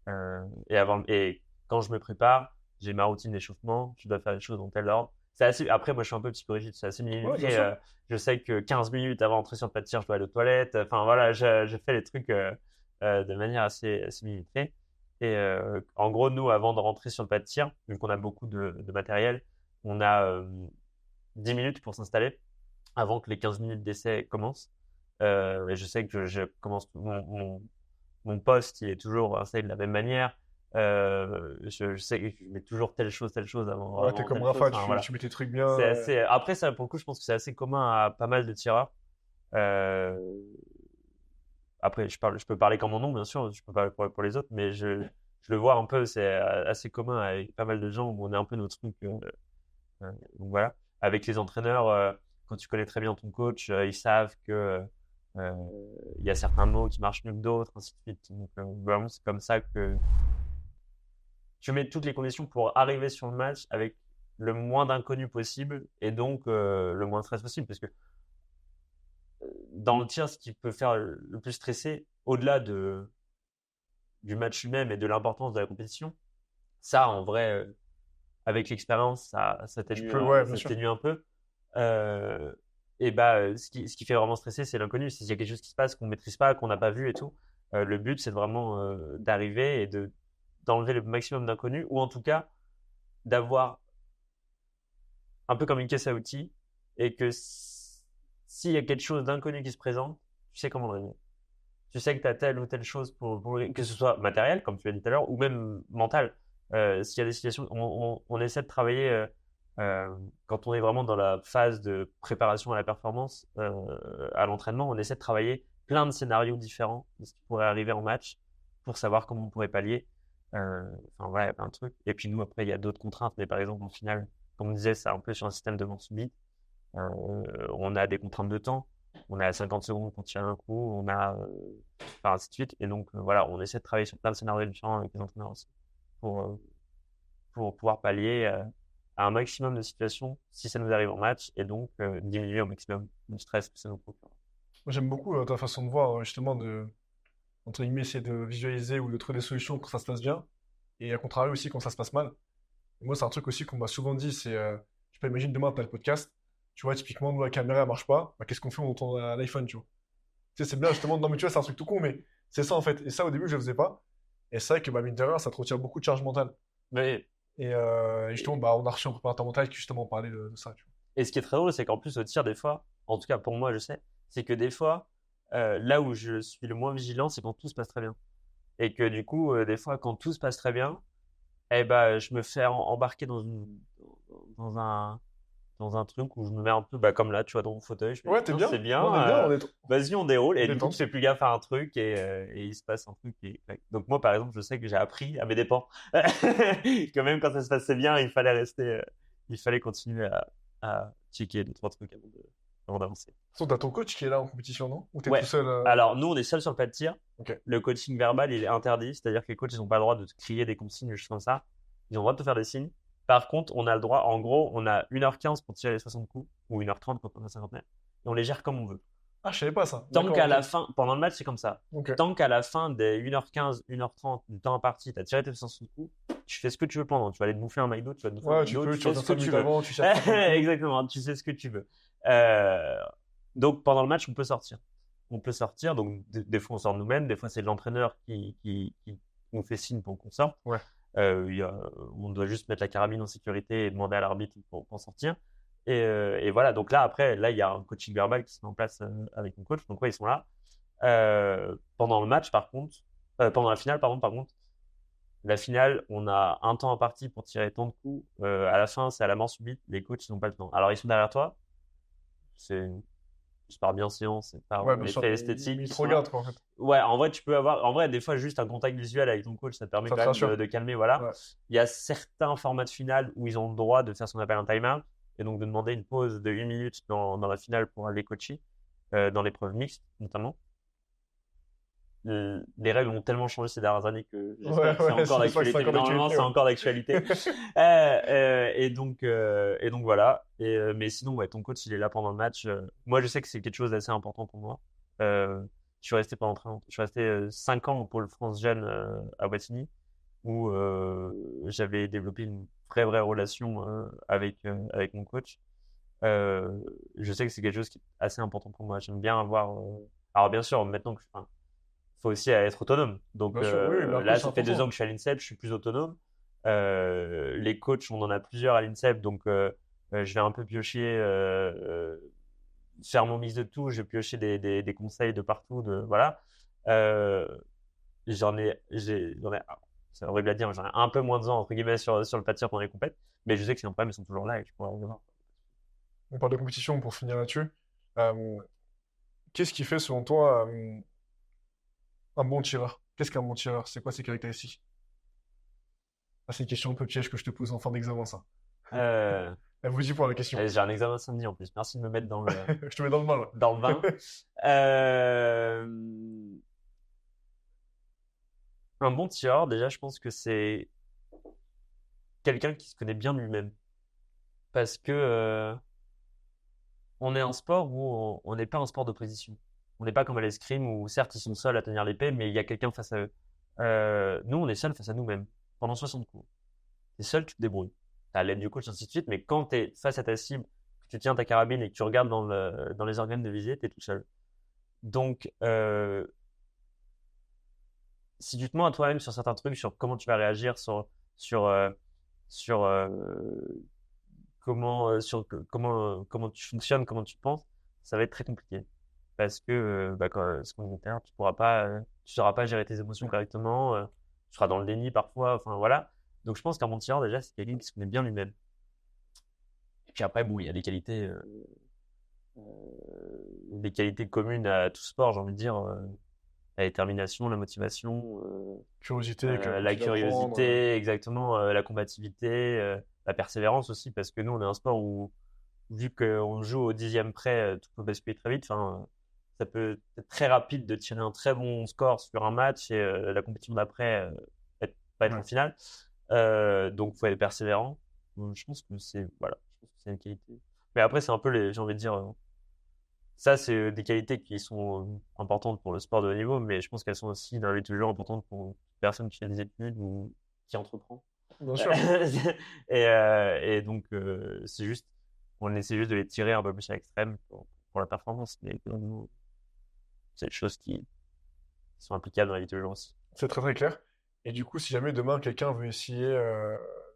S2: Et quand je me prépare, j'ai ma routine d'échauffement. Je dois faire les choses dans tel ordre. C'est assez. Après, moi, je suis un peu psychorigide. C'est assez
S1: Ouais, bien
S2: millimétré.
S1: sûr.
S2: Je sais que 15 minutes avant d'entrer sur le pas de tir, je dois aller aux toilettes. Enfin voilà, je fais les trucs de manière assez millimétrée. Et en gros, nous, avant de rentrer sur le pas de tir, vu qu'on a beaucoup de matériel, on a 10 minutes pour s'installer avant que les 15 minutes d'essai commencent. Et je sais que je commence mon poste, il est toujours installé de la même manière. Je sais que je mets toujours telle chose
S1: Ouais, t'es
S2: avant
S1: comme
S2: telle chose.
S1: Rafa,
S2: Enfin,
S1: tu
S2: voilà.
S1: mets tes trucs bien.
S2: C'est assez. Après, ça, pour le coup, je pense que c'est assez commun à pas mal de tireurs. Euh, Après, je peux parler comme mon nom, bien sûr, je peux parler pour les autres, mais je le vois un peu, c'est assez commun avec pas mal de gens où on est un peu nos trucs. Donc voilà. Avec les entraîneurs, quand tu connais très bien ton coach, ils savent que euh, il y a certains mots qui marchent mieux que d'autres, ainsi de suite. Donc vraiment, c'est comme ça que tu mets toutes les conditions pour arriver sur le match avec le moins d'inconnus possible et donc le moins de stress possible. Parce que dans le tir, ce qui peut faire le plus stresser, au-delà du match lui-même et de l'importance de la compétition, ça, en vrai, avec l'expérience, ça
S1: Ouais, bien sûr.
S2: s'atténue un peu. Euh, et bah, ce qui fait vraiment stresser, c'est l'inconnu. S'il y a quelque chose qui se passe qu'on maîtrise pas, qu'on n'a pas vu et tout, le but, c'est vraiment d'arriver et d'enlever le maximum d'inconnus, ou en tout cas d'avoir un peu comme une caisse à outils, et que s'il y a quelque chose d'inconnu qui se présente, tu sais comment le régler. Tu sais que tu as telle ou telle chose que ce soit matériel, comme tu l'as dit tout à l'heure, ou même mental. S'il y a des situations, on essaie de travailler quand on est vraiment dans la phase de préparation à la performance, à l'entraînement, on essaie de travailler plein de scénarios différents de ce qui pourrait arriver en match pour savoir comment on pourrait pallier. Enfin voilà, il y a plein de trucs. Et puis nous, après, il y a d'autres contraintes, mais par exemple, en finale, comme on disait, c'est un peu sur un système de mort subite. On a des contraintes de temps. On a 50 secondes pour tirer un coup, enfin, ainsi de suite. Et donc, voilà, on essaie de travailler sur plein de scénarios différents avec les entraîneurs aussi pour, euh, pour pouvoir pallier à un maximum de situations si ça nous arrive en match et donc diminuer au maximum le stress que ça nous procure.
S1: Moi, j'aime beaucoup ta façon de voir, justement, entre guillemets, essayer de visualiser ou de trouver des solutions quand ça se passe bien, et à contrario aussi quand ça se passe mal. Et moi, c'est un truc aussi qu'on m'a souvent dit, c'est, je sais pas, imagine demain, t'as le podcast, tu vois, typiquement, nous, la caméra, elle marche pas, bah, qu'est-ce qu'on fait? On tourne à l'iPhone, tu vois. Tu sais, c'est bien, justement, non, mais tu vois, c'est un truc tout con, mais c'est ça, en fait. Et ça, au début, je le faisais pas. Et c'est vrai que, bah, mine de rien, ça te retire beaucoup de charge mentale.
S2: Mais,
S1: Et justement, bah, on a reçu un préparateur mental qui, justement, parlait de ça, tu
S2: et ce qui est très drôle, c'est qu'en plus au tir, des fois, en tout cas pour moi, je sais, c'est que des fois, là où je suis le moins vigilant, c'est quand tout se passe très bien. Et que du coup, des fois, quand tout se passe très bien, eh ben, je me fais embarquer dans un, dans un truc où je me mets un peu bah, comme là, tu vois, dans mon fauteuil. Je me
S1: vois.
S2: dis,
S1: Ouais, t'es
S2: tiens, c'est
S1: bien.
S2: bien,
S1: On est bien,
S2: vas-y, on déroule. Et du coup, tu
S1: détente.
S2: fais plus gaffe à un truc et il se passe un truc. Donc, moi, par exemple, je sais que j'ai appris à mes dépens que même quand ça se passait bien, il fallait continuer à checker deux, trois trucs avant d'avancer.
S1: De toute façon, t'as ton coach qui est là en compétition, non? Ou t'es tout
S2: Ouais.
S1: seul
S2: Alors, nous, on est seul sur le pas de tir.
S1: Ok.
S2: Le coaching verbal, il est interdit. C'est-à-dire que les coachs, ils n'ont pas le droit de te crier des consignes, des choses comme ça. Ils ont le droit de te faire des signes. Par contre, on a le droit, en gros, on a 1h15 pour tirer les 60 coups, ou 1h30 quand on a 50 mètres. Et on les gère comme on veut.
S1: Ah, je savais pas ça.
S2: Tant
S1: D'accord,
S2: qu'à
S1: ok.
S2: la fin, pendant le match, c'est comme ça.
S1: Ok.
S2: Tant qu'à la fin des 1h15, 1h30 du temps imparti, tu as tiré tes 60 coups, tu fais ce que tu veux pendant. Tu vas aller te bouffer un McDo, tu vas te bouffer un
S1: Ouais,
S2: McDo, tu
S1: tu
S2: fais
S1: reviens
S2: ce que
S1: 5
S2: tu
S1: minutes
S2: veux.
S1: avant, tu cherches 50 coups.
S2: Exactement, tu sais ce que tu veux. Euh, donc pendant le match, on peut sortir. On peut sortir, donc des fois on sort nous-mêmes, des fois c'est l'entraîneur qui nous fait signe pour qu'on sorte.
S1: Ouais.
S2: On doit juste mettre la carabine en sécurité et demander à l'arbitre pour sortir. Et voilà, donc là après, là il y a un coaching verbal qui se met en place avec mon coach, donc ouais, ils sont là. Pendant le match, par contre, pendant la finale, pardon, par contre, la finale, on a un temps imparti pour tirer tant de coups. À la fin, c'est à la mort subite. Les coachs, ils n'ont pas le temps. Alors, ils sont derrière toi. C'est par bienséance, c'est par
S1: Ouais, bien sûr,
S2: l'effet
S1: mais
S2: esthétique
S1: il
S2: qui
S1: te
S2: sont là.
S1: regarde, quoi, en fait.
S2: Ouais, en vrai, tu peux avoir, en vrai, des fois, juste un contact visuel avec ton coach, ça te permet
S1: Ça
S2: quand
S1: te
S2: même
S1: rassure.
S2: de calmer, voilà.
S1: Ouais.
S2: Il y a certains formats de finale où ils ont le droit de faire ce qu'on appelle un time-out et donc de demander une pause de 1 minute dans la finale pour aller coacher, dans l'épreuve mixte, notamment. Les règles ont tellement changé ces dernières années que j'espère
S1: Ouais,
S2: que c'est
S1: ouais,
S2: encore
S1: c'est ça que c'est
S2: d'actualité. Mais
S1: encore
S2: normalement,
S1: d'actualité,
S2: c'est
S1: ouais.
S2: encore d'actualité. Et donc voilà. Mais sinon, ouais, ton coach, il est là pendant le match. Moi, je sais que c'est quelque chose d'assez important pour moi. Je suis resté pendant très longtemps. Je suis resté 5 ans au pôle France Jeune à Wattignies, où j'avais développé une vraie relation avec mon coach. Je sais que c'est quelque chose qui est assez important pour moi. J'aime bien avoir. Alors bien sûr, maintenant que enfin, faut aussi être autonome. Donc
S1: Bien sûr, oui, oui, mais un
S2: là,
S1: coach, c'est
S2: ça fait 2 ans
S1: important.
S2: que je suis à l'INSEP, je suis plus autonome. Les coachs, on en a plusieurs à l'INSEP, donc je vais un peu piocher, faire mon mix de tout. Je vais piocher des conseils de partout, voilà. Euh, j'en ai, c'est horrible à dire, mais j'en ai un peu moins de ans entre guillemets sur le pas de tir pendant les compètes, mais je sais que c'est un problème, ils sont toujours là et je pourrais en avoir.
S1: On parle de compétition pour finir là-dessus. Euh, Qu'est-ce qui fait, selon toi, un bon tireur? Qu'est-ce qu'un bon tireur? C'est quoi ses caractéristiques? Ah, c'est une question un peu piège que je te pose en fin d'examen, ça.
S2: Euh,
S1: Elle vous dit pour la question.
S2: j'ai un examen samedi en plus. Merci de me mettre
S1: Je te mets dans le mal.
S2: dans le bain. Euh, un bon tireur, déjà, je pense que c'est quelqu'un qui se connaît bien lui-même. Parce que on est un sport où on n'est pas un sport d'opposition. On n'est pas comme à l'escrime où certes ils sont seuls à tenir l'épée, mais il y a quelqu'un face à eux. Nous, on est seul face à nous-mêmes pendant 60 coups. T'es seul, tu te débrouilles. T'as l'aide du coach, ainsi de suite, mais quand t'es face à ta cible, que tu tiens ta carabine et que tu regardes dans les organes de visée, t'es tout seul. Donc, si tu te mens à toi-même sur certains trucs, sur comment tu vas réagir, sur, euh, sur comment tu fonctionnes, comment tu penses, ça va être très compliqué. Parce que, ce qu'on dit tout à l'heure, tu sauras pas gérer tes émotions correctement, tu seras dans le déni parfois, enfin voilà. Donc je pense qu'un bon tireur, déjà, c'est quelqu'un qui se connaît bien lui-même. Et puis après, bon, il y a euh, des qualités communes à tout sport, j'ai envie de dire, la détermination, la motivation,
S1: Curiosité,
S2: la
S1: capacité d'apprendre.
S2: curiosité, exactement, la combativité, la persévérance aussi, parce que nous, on est un sport où, vu qu'on joue au 10e près, tout peut basculer très vite. Enfin, ça peut être très rapide de tirer un très bon score sur un match et la compétition d'après pas être en
S1: Ouais.
S2: finale. Donc, faut être persévérant. Je pense que voilà, je pense que c'est une qualité. Mais après, c'est un peu j'ai envie de dire, ça, c'est des qualités qui sont importantes pour le sport de haut niveau, mais je pense qu'elles sont aussi dans la vie de tous les jours importantes pour une personne qui fait des études ou qui entreprend.
S1: Bien sûr.
S2: Et donc, on essaie juste de les tirer un peu plus à l'extrême pour la performance, mais globalement, c'est des choses qui sont applicables dans la vie de tous les jours aussi.
S1: C'est très très clair. Et du coup, si jamais demain quelqu'un veut essayer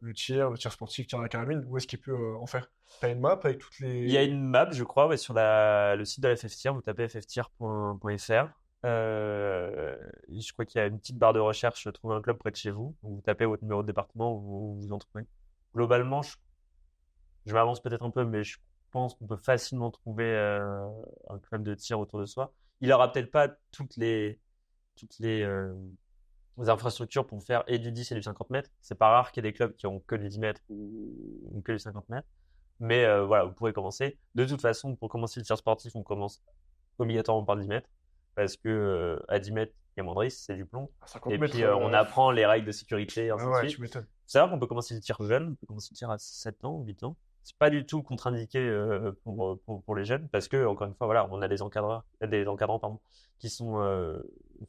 S1: le tir sportif, tir à la carabine, où est-ce qu'il peut en faire? T'as une map avec toutes
S2: Il y a
S1: les.
S2: une map, je crois, ouais, sur le site de la FFTIR, vous tapez fftir.fr. Je crois qu'il y a une petite barre de recherche, trouver un club près de chez vous. Donc vous tapez votre numéro de département, vous en trouvez. Globalement, je m'avance peut-être un peu, mais je pense qu'on peut facilement trouver un club de tir autour de soi. Il aura peut-être pas toutes les infrastructures pour faire et du 10 et du 50 mètres. C'est pas rare qu'il y ait des clubs qui ont que du 10 mètres ou que du 50 mètres. Mais voilà, vous pourrez commencer. De toute façon, pour commencer le tir sportif, on commence obligatoirement par 10 mètres. Parce que à 10 mètres, il y a moins de risque, c'est du plomb.
S1: À 50
S2: Et
S1: mètres.
S2: puis, on apprend les règles de sécurité, et
S1: Ah
S2: ainsi de
S1: ouais,
S2: suite.
S1: tu m'étonnes.
S2: C'est vrai qu'on peut commencer le tir jeune, on peut commencer le tir à 7 ans, 8 ans. C'est pas du tout contre-indiqué pour les jeunes, parce que, encore une fois, voilà, on a des encadrants, pardon, qui sont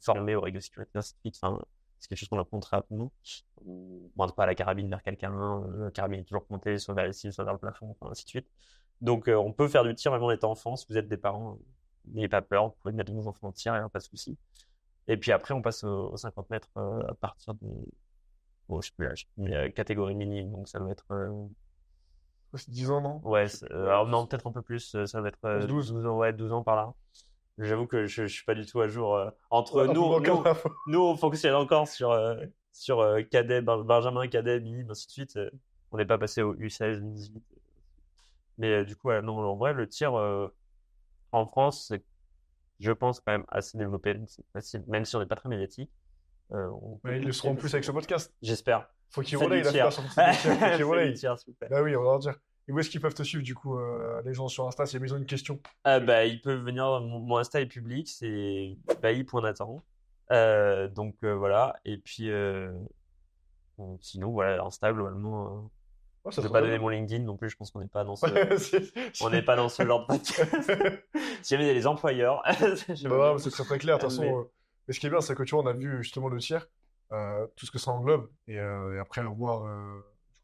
S2: formés aux règles de sécurité, ainsi de suite. Enfin, c'est quelque chose qu'on apprend très rapidement. On pointe pas la carabine vers quelqu'un, la carabine est toujours pointée, soit vers les cils, soit vers le plafond, enfin, ainsi de suite. Donc, on peut faire du tir même en étant enfant, si vous êtes des parents. N'ayez pas peur, vous pouvez mettre vos enfants en tir, pas de souci. Et puis après, on passe aux 50 mètres à partir de, bon, je sais plus l'âge, mais catégorie mini, donc ça doit être,
S1: Ouais, c'est 10 ans, non?
S2: ouais,
S1: Je sais plus.
S2: alors non, peut-être un peu plus, ça doit être
S1: 11-12.
S2: 12 ans, ouais, 12 ans par là. J'avoue que je suis pas du tout à jour. Entre
S1: Un peu manquant d'infos.
S2: nous, on fonctionne encore sur cadet, Benjamin, cadet, mini, ainsi de suite. On n'est pas passé au U16, U18. Mais du coup, ouais, non, en vrai, le tir en France, c'est, je pense, quand même assez développé. Donc c'est facile, même si on n'est pas très médiatique. On peut
S1: Mais ils le
S2: pratiquer
S1: seront plus avec ce
S2: facilement.
S1: podcast.
S2: J'espère.
S1: Faut qu'ils
S2: Faites du
S1: relayent la
S2: tir.
S1: sur ton site de tir. Faut qu'ils
S2: Faites du
S1: relayent.
S2: tir, s'il vous plaît.
S1: Bah oui, on va leur dire. Et où est-ce qu'ils peuvent te suivre, du coup, les gens sur Insta, si ils ont une question?
S2: Bah, ils peuvent venir, mon Insta est public, c'est bailly.nathan. Donc voilà. Et puis sinon, voilà, Insta, globalement.
S1: Ouais,
S2: Je
S1: c'est
S2: vais
S1: trop
S2: pas
S1: bien.
S2: donner mon LinkedIn non plus, je pense qu'on n'est pas dans
S1: Ouais,
S2: on n'est pas dans ce genre de podcast. Si jamais il y a des employeurs, je veux
S1: Bah,
S2: bien.
S1: ouais, c'est très très clair. De toute
S2: Mais
S1: façon, mais ce qui est bien, c'est que tu vois, on a vu justement le tir, tout ce que ça englobe, et après, à voir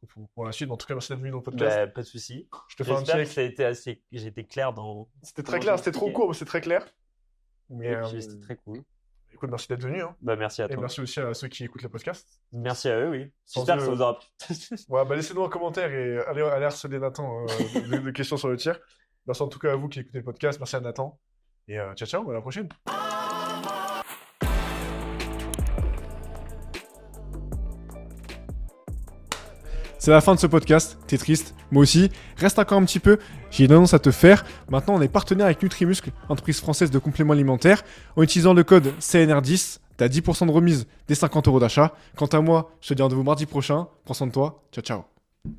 S1: du coup, pour la suite. En tout cas, merci d'être venu dans le podcast.
S2: bah, pas de souci.
S1: Je te fais un
S2: J'espère que
S1: check.
S2: ça a été j'ai été clair dans
S1: C'était très
S2: comment j'ai
S1: clair, c'était trop
S2: expliqué.
S1: court, mais c'est très clair. Mais
S2: Et puis c'était très cool.
S1: écoute, merci d'être venu, hein.
S2: Bah, merci à
S1: Et
S2: toi.
S1: merci aussi à ceux qui écoutent le podcast.
S2: Merci à eux, oui.
S1: Sans
S2: J'espère que ça
S1: eux,
S2: vous aura plu.
S1: ouais, bah laissez-nous un commentaire et allez harceler Nathan de questions sur le tir. Merci en tout cas à vous qui écoutez le podcast. Merci à Nathan. Et ciao, ciao, à la prochaine. C'est la fin de ce podcast, t'es triste, moi aussi. Reste encore un petit peu, j'ai une annonce à te faire. Maintenant, on est partenaire avec Nutrimuscle, entreprise française de compléments alimentaires. En utilisant le code CNR10, t'as 10% de remise des 50 € d'achat. Quant à moi, je te dis rendez-vous mardi prochain. Prends soin de toi, ciao ciao.